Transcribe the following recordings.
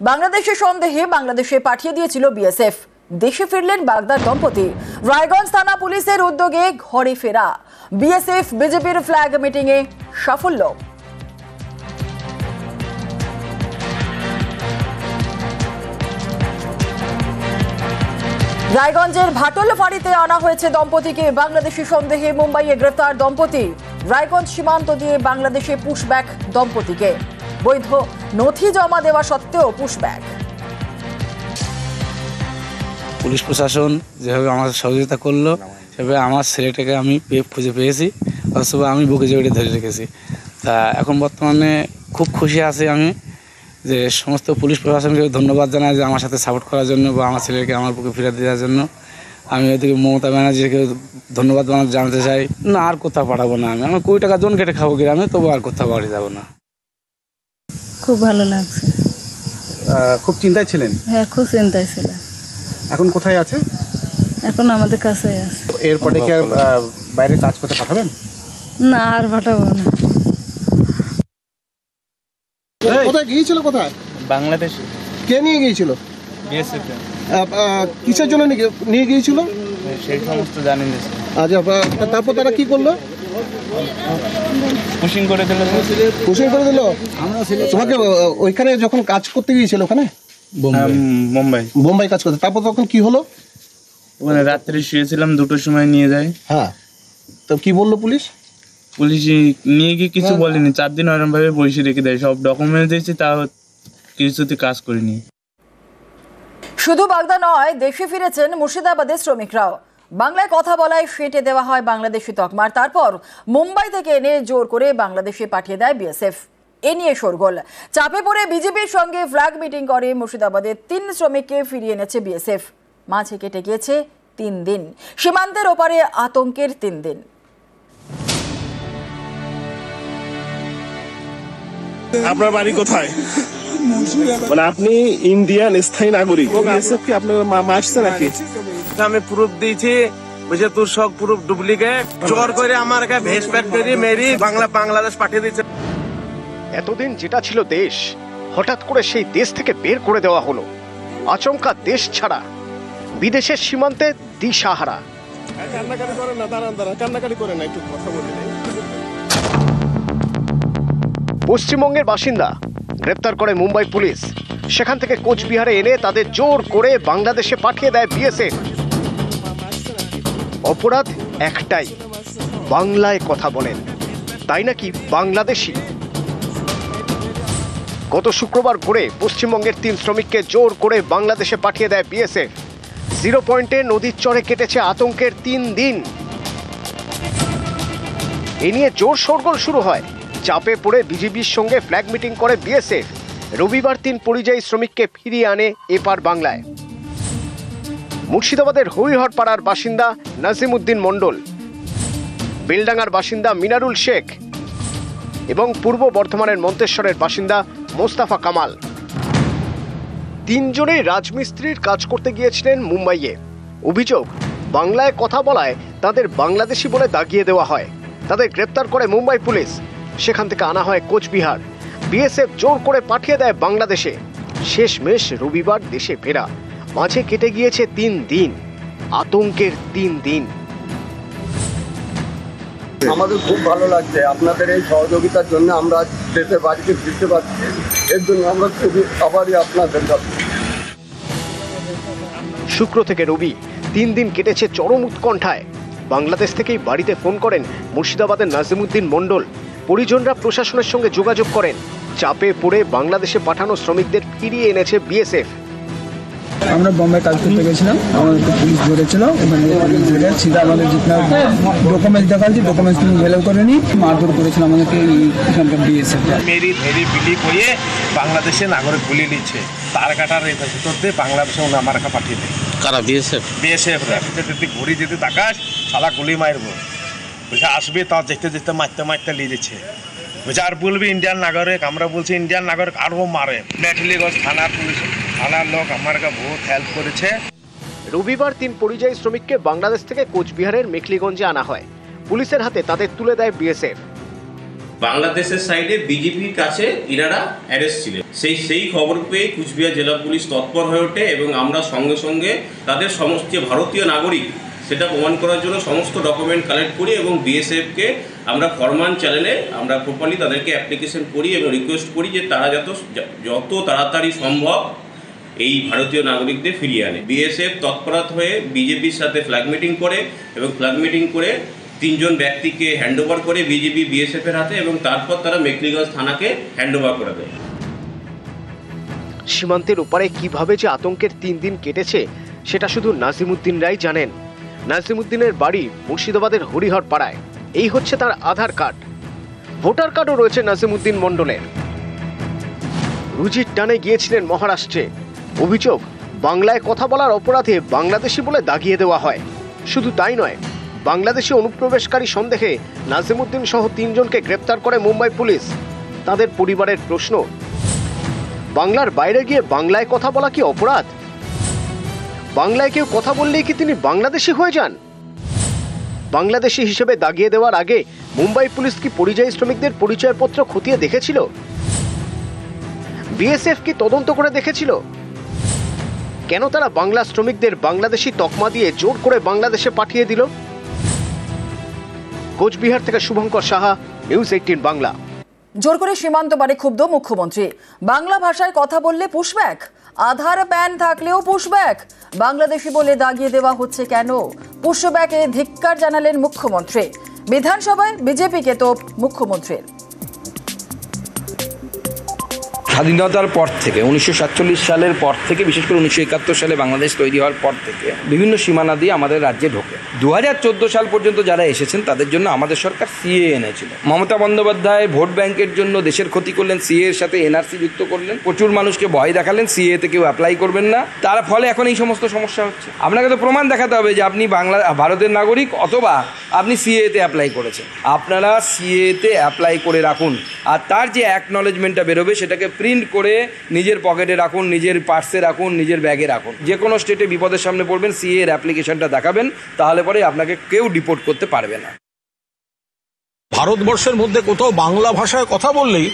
বাংলাদেশের সন্দেহে বাংলাদেশে পাঠিয়ে দিয়েছিল বিএসএফ। দেশে ফিরলেন বাগদার দম্পতি। রায়গঞ্জ থানা পুলিশের উদ্যোগে ঘরে ফেরা। বিএসএফ বিজেপির ফ্ল্যাগ মিটিংয়ে সাফল্য। রায়গঞ্জের ভাটল ফাঁড়িতে আনা হয়েছে দম্পতিকে। বাংলাদেশি সন্দেহে মুম্বাইয়ে গ্রেফতার দম্পতি। রায়গঞ্জ সীমান্ত দিয়ে বাংলাদেশে পুশব্যাক দম্পতিকে। বৈধ নথি জমা দেওয়া সত্ত্বেও পুশব্যাক। পুলিশ প্রশাসন যেভাবে আমার সহযোগিতা করলো সেভাবে আমার ছেলেটাকে আমি খুঁজে পেয়েছি, অথচ আমি বুকে জড়িয়ে ধরে রেখেছি। তা এখন বর্তমানে খুব খুশি আছি আমি, যে সমস্ত পুলিশ প্রশাসনকে ধন্যবাদ জানাই যে আমার সাথে সাপোর্ট করার জন্য বা আমার ছেলেকে আমার বুকে ফিরে দেওয়ার জন্য। আমি ওদিকে মমতা ব্যানার্জিকে ধন্যবাদ জানাতে চাই। না, আর কোথাও পাঠাবো না। আমি কোটি টাকা জন কেটে খাবো গ্রামে, তবু আর কোথাও বাড়ি যাবো না। খুব ভালো লাগছে। খুব চিন্তায় ছিলেন? হ্যাঁ, খুব চিন্তায় ছিলাম। এখন কোথায় আছে? এখন আমাদের কাছে আছে। এরপরে কি আর বাইরে কাজ করতে পাঠাবেন? না, আর পাঠাবো না। কোথায় গিয়েছিল? কোথায়? বাংলাদেশ। কে নিয়ে গিয়েছিল? বিএসএফ। কিসের জন্য নিয়ে গিয়েছিল? সেই সমস্ত জানেন। আচ্ছা, তারপর তারা কি করলো? পুশিং করে দিল। পুশিং করে দিল? তোমাকে ওইখানে যখন কাজ করতে গিয়েছিল ওখানে বোম্বাই কাজ করতে, তারপর তখন কি হলো? ওখানে রাত্রে শুয়েছিলাম, 2টোর সময় নিয়ে যায়। হ্যাঁ, তো কি বললো পুলিশ? পুলিশ নিয়ে গিয়ে কিছু বলেনি। 4 দিন ওরকম ভাবে বসে রেখে দেয়, সব ডকুমেন্ট দিয়েছি, তাও কিছুতে কাজ করিনি। শুধু বাগদা নয়, দেশে ফিরেছেন মুর্শিদাবাদের শ্রমিকরাও। বাংলায় কথা বলায় ফেটে দেওয়া হয় বাংলাদেশি তকমার। তারপর মুম্বাই থেকে এনে জোর করে বাংলাদেশে পাঠিয়ে দেয় বিএসএফ। এ নিয়ে শোরগোল। চাপে পড়ে বিজেপির সঙ্গে ফ্ল্যাগ মিটিং করে মুর্শিদাবাদের 3 শ্রমিককে ফিরিয়ে এনেছে বিএসএফ। মাঝে কেটে গিয়েছে 3 দিন। সীমান্তের ওপারে আতঙ্কের 3 দিন। আপনার বাড়ি কোথায়? মানে আপনি ইন্ডিয়ান স্থায়ী নাগরিক, কি আপনার মা আসছে নাকি? আমি প্রুফ দিয়েছি, বুঝে তোর সব প্রুফ ডুপ্লিকেট। জোর করে আমার ভেস প্যাক করে মেরি বাংলাদেশ পাঠিয়ে দিচ্ছে। এতদিন যেটা ছিল দেশ, হঠাৎ করে সেই দেশ থেকে বের করে দেওয়া হলো। আচমকা দেশ ছাড়া, বিদেশের সীমান্তে দিশাহারা। কান্নাকাটি করেন না, দাঁড়ান কান্নাকাটি করেন না, একটু কথা বলি। পশ্চিমবঙ্গের বাসিন্দা গ্রেপ্তার করে মুম্বাই পুলিশ। সেখান থেকে কোচবিহারে এনে তাদের জোর করে বাংলাদেশে পাঠিয়ে দেয় বিএসএফ। অপরাধ একটাই, বাংলায় কথা বলেন, তাই নাকি বাংলাদেশি। গত শুক্রবার ভোরে পশ্চিমবঙ্গের 3 শ্রমিককে জোর করে বাংলাদেশে পাঠিয়ে দেয় বিএসএফ। 0 পয়েন্টে নদীর চরে কেটেছে আতঙ্কের 3 দিন। এ নিয়ে জোর শোরগোল শুরু হয়। চাপে পড়ে বিজেপির সঙ্গে ফ্ল্যাগ মিটিং করে বিএসএফ। রবিবার 3 পরিযায়ী শ্রমিককে ফিরিয়ে আনে এপার বাংলায়। মুর্শিদাবাদের হরিহর পাড়ার বাসিন্দা নাজিমউদ্দিন মণ্ডল, বেলডাঙ্গার বাসিন্দা মিনারুল শেখ এবং পূর্ব বর্ধমানের মন্তেশ্বরের বাসিন্দা মোস্তাফা কামাল। 3 জনেই রাজমিস্ত্রির কাজ করতে গিয়েছিলেন মুম্বাইয়ে। অভিযোগ, বাংলায় কথা বলায় তাদের বাংলাদেশি বলে দাগিয়ে দেওয়া হয়। তাদের গ্রেপ্তার করে মুম্বাই পুলিশ। সেখান থেকে আনা হয় কোচবিহার। বিএসএফ জোর করে পাঠিয়ে দেয় বাংলাদেশে। শেষমেশ রবিবার দেশে ফেরা। মাঝে কেটে গিয়েছে 3 দিন, আতঙ্কের 3 দিন। আমাদের খুব ভালো লাগছে আপনাদের এই সহযোগিতার জন্য। আমরা দেশের বাড়িতে ফিরতে পারছি, এর জন্য আমরা খুবই আভারী আপনাদের কাছে। শুক্র থেকে রবি 3 দিন কেটেছে চরম উৎকণ্ঠায়। বাংলাদেশ থেকেই বাড়িতে ফোন করেন মুর্শিদাবাদের নাজিমউদ্দিন মণ্ডল। পরিজনরা প্রশাসনের সঙ্গে যোগাযোগ করেন। চাপে পড়ে বাংলাদেশে পাঠানো শ্রমিকদের ফিরিয়ে এনেছে বিএসএফ। আমরা বোম্বাই কাজ করতে গেছিলাম, আমাদেরকে পুলিশ ধরেছিল। ওখানে পুলিশ ধরে সিধা আমাদের যেটা ডকুমেন্টস দেখাচ্ছি, ডকুমেন্টস ভ্যালু করেনি, মারধর করেছিল আমাদেরকে এখানকার বিএসএফ। মেরি ধেরি বিলি করে বাংলাদেশে নাগরিক বলে নিচ্ছে। তার কাটার ভিতর দিয়ে বাংলাদেশে আমার পাঠিয়ে দেয়। কারা? বিএসএফ। বিএসএফ যদি ঘুরি যদি তাকাস সালা গুলি মারবো। বলছে আসবে, তা যেতে যেতে মারতে নিয়ে যাচ্ছে। বলছে আর বলবি ইন্ডিয়ান নাগরিক। আমরা বলছি ইন্ডিয়ান নাগরিক, আরও মারে। মেটলিগঞ্জ থানার পুলিশ, থানার লোক আমাকে বহুত হেল্প করেছে। রবিবার 3 পরিযায়ী শ্রমিককে বাংলাদেশ থেকে কোচবিহারের মেখলিগঞ্জে আনা হয়। পুলিশের হাতে তাদের তুলে দেয় বিএসএফ। বাংলাদেশের সাইডে বিজেপির কাছে ইনারা অ্যারেস্ট ছিলেন। সেই খবর পেয়ে কুচবিহার জেলা পুলিশ তৎপর হয়ে ওঠে এবং আমরা সঙ্গে সঙ্গে তাদের সমস্ত যে ভারতীয় নাগরিক সেটা প্রমাণ করার জন্য সমস্ত ডকুমেন্ট কালেক্ট করি এবং বিএসএফকে আমরা ফরমান চ্যানেলে আমরা প্রপারলি তাদেরকে অ্যাপ্লিকেশন করি এবং রিকোয়েস্ট করি যে তারা যত তাড়াতাড়ি সম্ভব এই ভারতীয় নাগরিকদের ফিরিয়ে আনে। বিএসএফ তৎপরত হয়ে বিজেপির সাথে ফ্ল্যাগ মিটিং করে এবং ফ্ল্যাগ মিটিং করে 3 জন ব্যক্তিকে হ্যান্ডওভার করে বিজেপি বিএসএফ এর হাতে এবং তারপর তারা মেখলিগঞ্জ থানাকে হ্যান্ডওভার করে দেয়। সীমান্তের ওপারে কিভাবে যে আতঙ্কের 3 দিন কেটেছে সেটা শুধু নাজিমুদ্দিন রাই জানেন। নাজিমুদ্দিনের বাড়ি মুর্শিদাবাদের হরিহর পাড়ায়। এই হচ্ছে তার আধার কার্ড, ভোটার কার্ডও রয়েছে নাজিমুদ্দিন মণ্ডলের। রুজির টানে গিয়েছিলেন মহারাষ্ট্রে। অভিযোগ, বাংলায় কথা বলার অপরাধে বাংলাদেশি বলে দাগিয়ে দেওয়া হয়। শুধু তাই নয়, বাংলাদেশি অনুপ্রবেশকারী সন্দেহে নাজিমুদ্দিন সহ 3 জনকে গ্রেপ্তার করে মুম্বাই পুলিশ। তাদের পরিবারের প্রশ্ন, বাংলার বাইরে গিয়ে বাংলায় কথা বলা কি অপরাধ? বাংলায় কেউ কথা বললেই কি তিনি বাংলাদেশি হয়ে যান? বাংলাদেশি হিসেবে দাগিয়ে দেওয়ার আগে মুম্বাই পুলিশ কি পরিযায়ী শ্রমিকদের পরিচয়পত্র খতিয়ে দেখেছিল? বিএসএফ কি তদন্ত করে দেখেছিল? কেন তারা বাংলা শ্রমিকদের বাংলাদেশি তকমা দিয়ে জোর করে বাংলাদেশে পাঠিয়ে দিল? কোচবিহার থেকে শুভঙ্কর সাহা, নিউজ 18 বাংলা। জোর করে সীমান্ত পারে ক্ষুব্ধ মুখ্যমন্ত্রী। বাংলা ভাষায় কথা বললে পুশব্যাক, আধার প্যান থাকলেও পুশব্যাক, বাংলাদেশি বলে দাগিয়ে দেওয়া হচ্ছে কেন? পুশব্যাকে ধিক্কার জানালেন মুখ্যমন্ত্রী। বিধানসভায় বিজেপিকে তোপ মুখ্যমন্ত্রীর। স্বাধীনতার পর থেকে 1947 সালের পর থেকে, বিশেষ করে 1971 সালে বাংলাদেশ তৈরি হওয়ার পর থেকে বিভিন্ন সীমানা দিয়ে আমাদের রাজ্যে ঢোকে। 2014 সাল পর্যন্ত যারা এসেছেন তাদের জন্য আমাদের সরকার সিএ এনেছিল। মমতা বন্দ্যোপাধ্যায় ভোট ব্যাংকের জন্য দেশের ক্ষতি করলেন, সিএ এর সাথে এনআরসি যুক্ত করলেন, প্রচুর মানুষকে ভয় দেখালেন সিএ তে কেউ অ্যাপ্লাই করবেন না। তার ফলে এখন এই সমস্ত সমস্যা হচ্ছে। আপনাকে তো প্রমাণ দেখাতে হবে যে আপনি ভারতের নাগরিক অথবা আপনি সিএ তে অ্যাপ্লাই করেছেন। আপনারা সিএ তে অ্যাপ্লাই করে রাখুন, আর তার যে অ্যাকনলেজমেন্টটা বেরোবে সেটাকে প্রিন্ট করে নিজের পকেটে রাখুন, নিজের পার্সে রাখুন, নিজের ব্যাগে রাখুন। যে কোনো স্টেটে বিপদের সামনে পড়বেন, সিএ এর অ্যাপ্লিকেশনটা দেখাবেন, তাহলে পরে আপনাকে কেউ ডিপোর্ট করতে পারবে না। ভারতবর্ষের মধ্যে কোথাও বাংলা ভাষায় কথা বললেই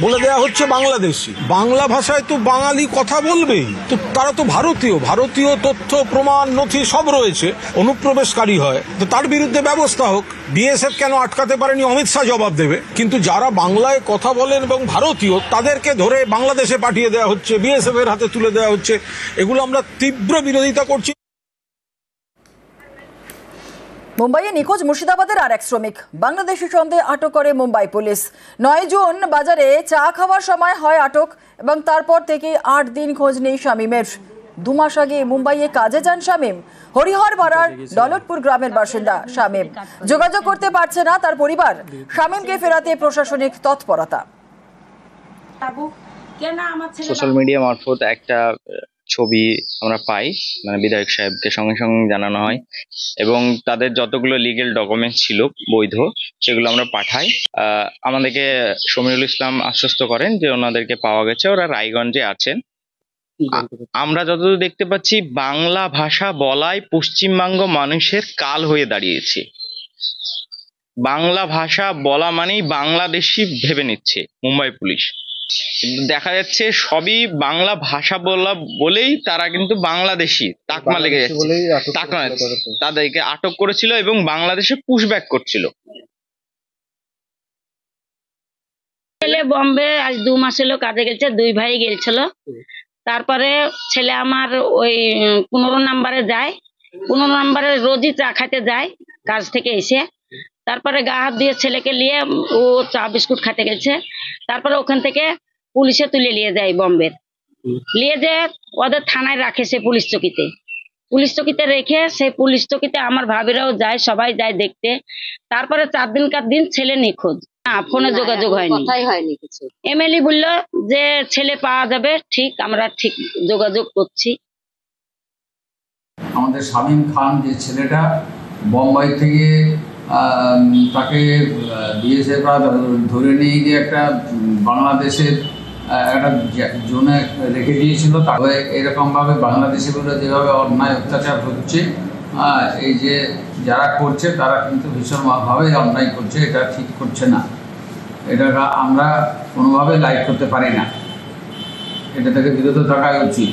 বলে দেওয়া হচ্ছে বাংলাদেশি। বাংলা ভাষায় তো বাঙালি কথা বলবেই, তো তারা তো ভারতীয় তথ্য প্রমাণ নথি সব রয়েছে। অনুপ্রবেশকারী হয় তো তার বিরুদ্ধে ব্যবস্থা হোক। বিএসএফ কেন আটকাতে পারেনি অমিত শাহ জবাব দেবে। কিন্তু যারা বাংলায় কথা বলেন এবং ভারতীয় তাদেরকে ধরে বাংলাদেশে পাঠিয়ে দেওয়া হচ্ছে, বিএসএফ এর হাতে তুলে দেওয়া হচ্ছে। এগুলো আমরা তীব্র বিরোধিতা করছি। মুম্বাইয়ে নিখোঁজ মুর্শিদাবাদের আর এক শ্রমিক বাংলাদেশি সন্দেহে আটক করে মুম্বাই পুলিশ। 9 জুন বাজারে চা খাওয়ার সময় হয় আটক এবং তারপর থেকে 8 দিন খোঁজ নেই শামীমের। 2 মাস আগে মুম্বাইয়ে কাজে যান শামীম। হরিহর পাড়ার দৌলতপুর গ্রামের বাসিন্দা শামীম। যোগাযোগ করতে পারছে না তার পরিবার। শামীমকে ফেরাতে প্রশাসনিক তৎপরতা। সোশ্যাল মিডিয়া মারফত একটা ছবি আমরা পাই, মানে বিধায়ক সাহেবকে সঙ্গে সঙ্গে জানানো হয় এবং তাদের যতগুলো লিগেল ডকুমেন্টস ছিল বৈধ সেগুলো আমরা পাঠাই। আমাদেরকে সমীরুল ইসলাম আশ্বস্ত করেন যে ওনাদেরকে পাওয়া গেছে, ওরা রায়গঞ্জে আছেন। আমরা যতদূর দেখতে পাচ্ছি বাংলা ভাষা বলাই পশ্চিমবঙ্গ মানুষের কাল হয়ে দাঁড়িয়েছে। বাংলা ভাষা বলা মানেই বাংলাদেশি ভেবে নিচ্ছে মুম্বাই পুলিশ। দেখা যাচ্ছে সবই বাংলা ভাষা বলা বলেই তারা কিন্তু বাংলাদেশি তাকমা লেগে যাচ্ছে। তাদেরকে আটক করেছিল এবং বাংলাদেশে পুশব্যাক করছিল। ছেলে বম্বে আজ 2 মাস হলো কাজে গেছে, 2 ভাই গেছিল। তারপরে ছেলে আমার ওই 15 নম্বরে যায়, 15 নম্বরে রোজই চা খাইতে যায় কাজ থেকে এসে। তারপরে গা হাত দিয়ে ছেলেকে নিয়ে ও চা বিস্কুট খেতে গেছে। তারপরে ওখান থেকে পুলিশে তুলে নিয়ে যায় বম্বে, নিয়ে যে ওদের থানায় রাখে সে পুলিশ চকিতে রেখে সেই পুলিশ চকিতে আমার ভাবিরাও যায়, সবাই যায় দেখতে। তারপরে 4 দিনকার দিন ছেলে নিখোঁজ, ফোনে যোগাযোগ হয়নি। এমএলএ বললো যে ছেলে পাওয়া যাবে, ঠিক আমরা ঠিক যোগাযোগ করছি। আমাদের শামীম খান যে ছেলেটা বোম্বাই থেকে তাকে বিএসএফ ধরে নিয়ে গিয়ে একটা বাংলাদেশের একটা জোনে রেখে দিয়েছিল। তবে এরকমভাবে বাংলাদেশের উপরে যেভাবে অন্যায় অত্যাচার হচ্ছে, এই যে যারা করছে তারা কিন্তু ভীষণভাবে অন্যায় করছে, এটা ঠিক করছে না। এটা আমরা কোনোভাবে লাইক করতে পারি না, এটা থেকে বিরত থাকাই উচিত।